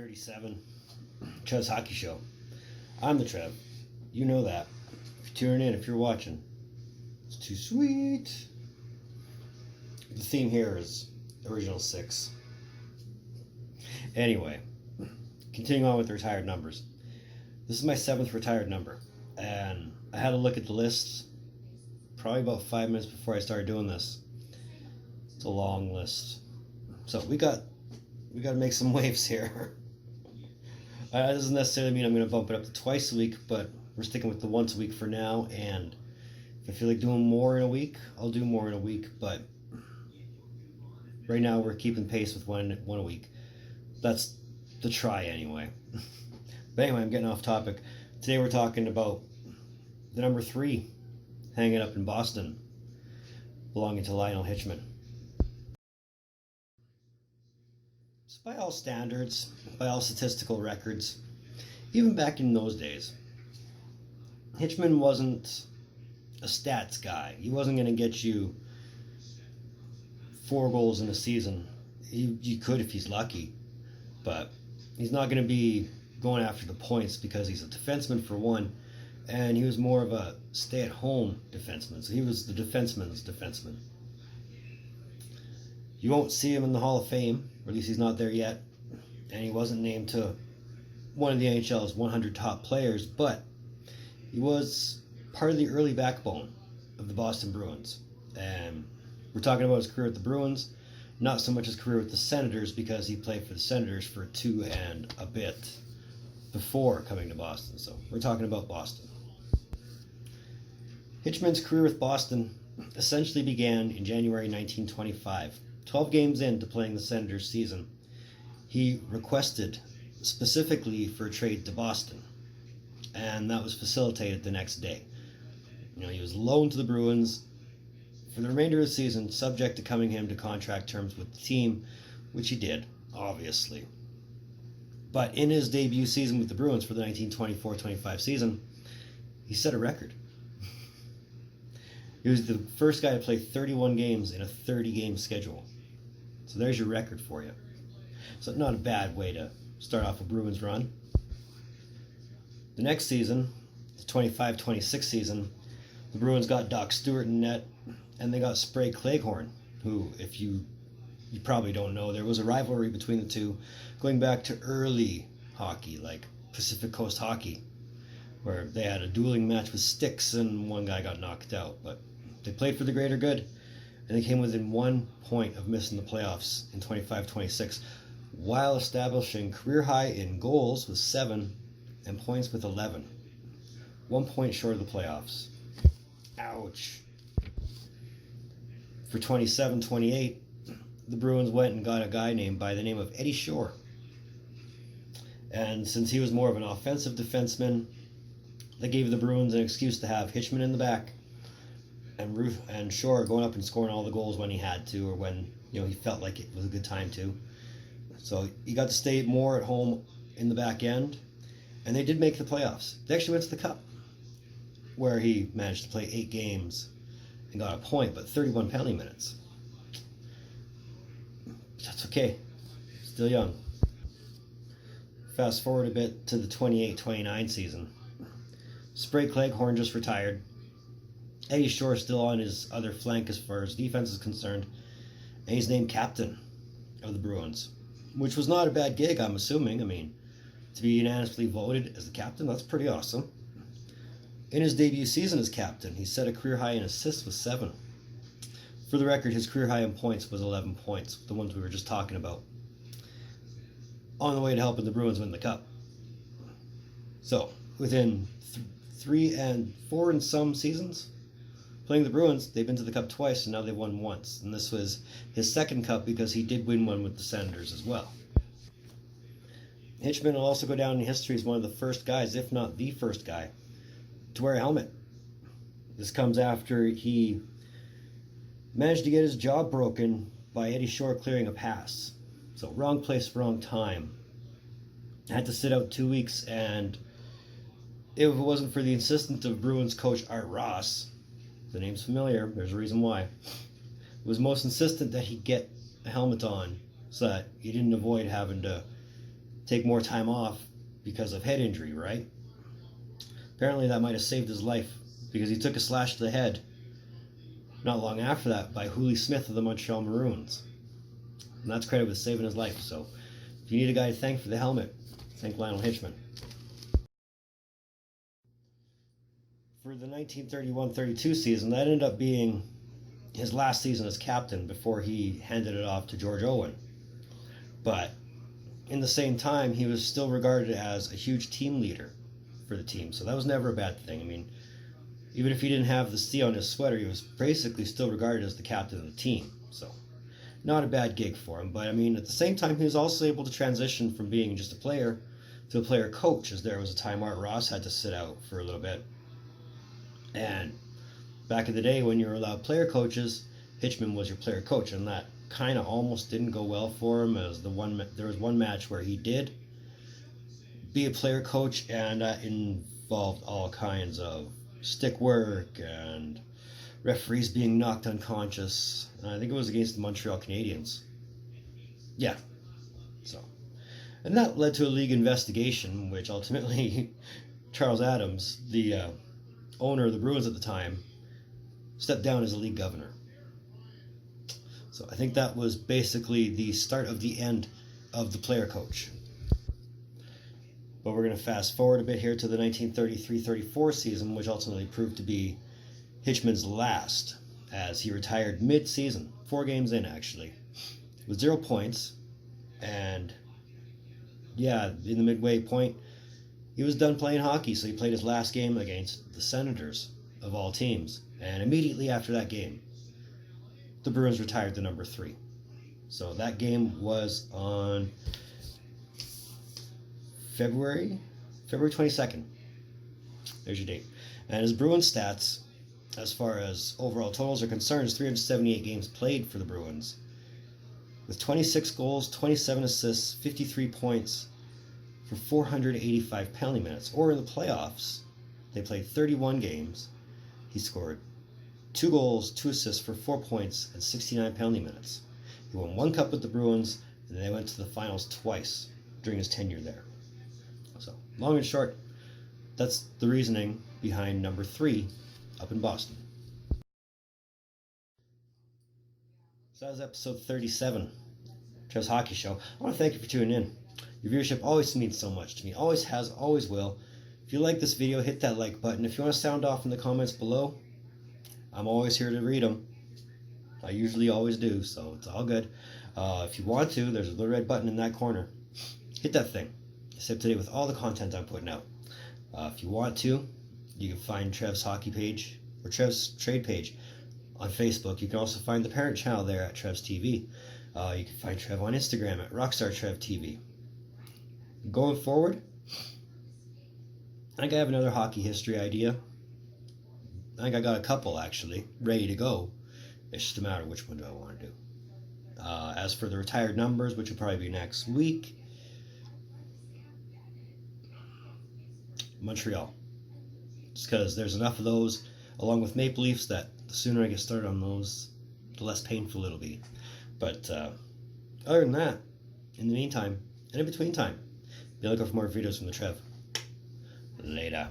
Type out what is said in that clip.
37, Trev's Hockey Show. I'm the Trev. You know that. If you're tuning in, if you're watching, it's too sweet. The theme here is original 6. Anyway, continuing on with the retired numbers. This is my 7th retired number, and I had a look at the list probably about 5 minutes before I started doing this. It's a long list, so we got to make some waves here. That doesn't necessarily mean I'm going to bump it up to twice a week, but we're sticking with the once a week for now, and if I feel like doing more in a week, I'll do more in a week, but right now we're keeping pace with one a week. That's the try anyway. But anyway, I'm getting off topic. Today we're talking about the number 3 hanging up in Boston, belonging to Lionel Hitchman. So by all standards, by all statistical records, even back in those days, Hitchman wasn't a stats guy. He wasn't going to get you 4 goals in a season. He could if he's lucky, but he's not going to be going after the points because he's a defenseman for one, and he was more of a stay-at-home defenseman. So he was the defenseman's defenseman. You won't see him in the Hall of Fame, or at least he's not there yet, and he wasn't named to one of the NHL's 100 top players, but he was part of the early backbone of the Boston Bruins. And we're talking about his career with the Bruins, not so much his career with the Senators, because he played for the Senators for 2 and a bit before coming to Boston. So we're talking about Boston. Hitchman's career with Boston essentially began in January 1925. 12 games into playing the Senators season, he requested specifically for a trade to Boston, and that was facilitated the next day. He was loaned to the Bruins for the remainder of the season, subject to coming him to contract terms with the team, which he did, obviously. But in his debut season with the Bruins for the 1924-25 season, he set a record. He was the first guy to play 31 games in a 30-game schedule. So there's your record for you. So not a bad way to start off a Bruins run. The next season, the 25-26 season, the Bruins got Doc Stewart in net, and they got Sprague Cleghorn, who, if you probably don't know, there was a rivalry between the two going back to early hockey, like Pacific Coast hockey, where they had a dueling match with sticks and one guy got knocked out. But they played for the greater good, and they came within 1 point of missing the playoffs in 25-26, while establishing career high in goals with 7 and points with 11. 1 point short of the playoffs. Ouch. For 27-28, the Bruins went and got a guy named by the name of Eddie Shore. And since he was more of an offensive defenseman, they gave the Bruins an excuse to have Hitchman in the back and Shore going up and scoring all the goals when he had to, or when he felt like it was a good time to. So he got to stay more at home in the back end, and they did make the playoffs. They actually went to the Cup, where he managed to play 8 games and got a point, but 31 penalty minutes. That's okay. Still young. Fast forward a bit to the 28-29 season. Sprague Cleghorn just retired. Eddie Shore still on his other flank as far as defense is concerned, and he's named captain of the Bruins, which was not a bad gig, I'm assuming. To be unanimously voted as the captain, that's pretty awesome. In his debut season as captain, he set a career high in assists with 7. For the record, his career high in points was 11 points, the ones we were just talking about, on the way to helping the Bruins win the Cup. So, within 3 and 4 and some seasons playing the Bruins, they've been to the Cup twice, and now they've won once. And this was his second Cup because he did win one with the Senators as well. Hitchman will also go down in history as one of the first guys, if not the first guy, to wear a helmet. This comes after he managed to get his jaw broken by Eddie Shore clearing a pass. So wrong place, wrong time. Had to sit out 2 weeks, and if it wasn't for the insistence of Bruins coach Art Ross, the name's familiar, there's a reason why, was most insistent that he get a helmet on so that he didn't avoid having to take more time off because of head injury, right? Apparently that might have saved his life because he took a slash to the head not long after that by Hooley Smith of the Montreal Maroons. And that's credit with saving his life. So if you need a guy to thank for the helmet, thank Lionel Hitchman. For the 1931-32 season, that ended up being his last season as captain before he handed it off to George Owen. But in the same time, he was still regarded as a huge team leader for the team. So that was never a bad thing. I mean, even if he didn't have the C on his sweater, he was basically still regarded as the captain of the team. So not a bad gig for him. But I mean, at the same time, he was also able to transition from being just a player to a player coach, as there was a time Art Ross had to sit out for a little bit. And back in the day when you were allowed player coaches, Hitchman was your player coach, and that kind of almost didn't go well for him. As there was one match where he did be a player coach, and that involved all kinds of stick work and referees being knocked unconscious. And I think it was against the Montreal Canadiens. Yeah. So, and that led to a league investigation, which ultimately Charles Adams, the owner of the Bruins at the time, stepped down as a league governor. So I think that was basically the start of the end of the player coach. But we're going to fast forward a bit here to the 1933-34 season, which ultimately proved to be Hitchman's last, as he retired mid-season, 4 games in actually, with 0 points. And yeah, in the midway point, he was done playing hockey, so he played his last game against the Senators, of all teams. And immediately after that game, the Bruins retired to number 3. So that game was on February 22nd. There's your date. And his Bruins stats, as far as overall totals are concerned, is 378 games played for the Bruins, with 26 goals, 27 assists, 53 points, for 485 penalty minutes. Or in the playoffs, they played 31 games. He scored 2 goals, 2 assists for 4 points and 69 penalty minutes. He won 1 cup with the Bruins, and they went to the finals twice during his tenure there. So, long and short, that's the reasoning behind number 3 up in Boston. So that was episode 37, Trev's Hockey Show. I want to thank you for tuning in. Your viewership always means so much to me. Always has, always will. If you like this video, hit that like button. If you want to sound off in the comments below, I'm always here to read them. I usually always do, so it's all good. If you want to, there's a little red button in that corner. Hit that thing. Stay up to date with all the content I'm putting out. If you want to, you can find Trev's hockey page or Trev's trade page on Facebook. You can also find the parent channel there at Trev's TV. You can find Trev on Instagram at RockstarTrevTV. Going forward, I think I have another hockey history idea. I think I got a couple actually ready to go. It's just a matter of which one do I want to do. As for the retired numbers, which will probably be next week, Montreal. Just because there's enough of those, along with Maple Leafs, that the sooner I get started on those, the less painful it'll be. But other than that, in the meantime, and in between time, be looking for more videos from the Trev. Later.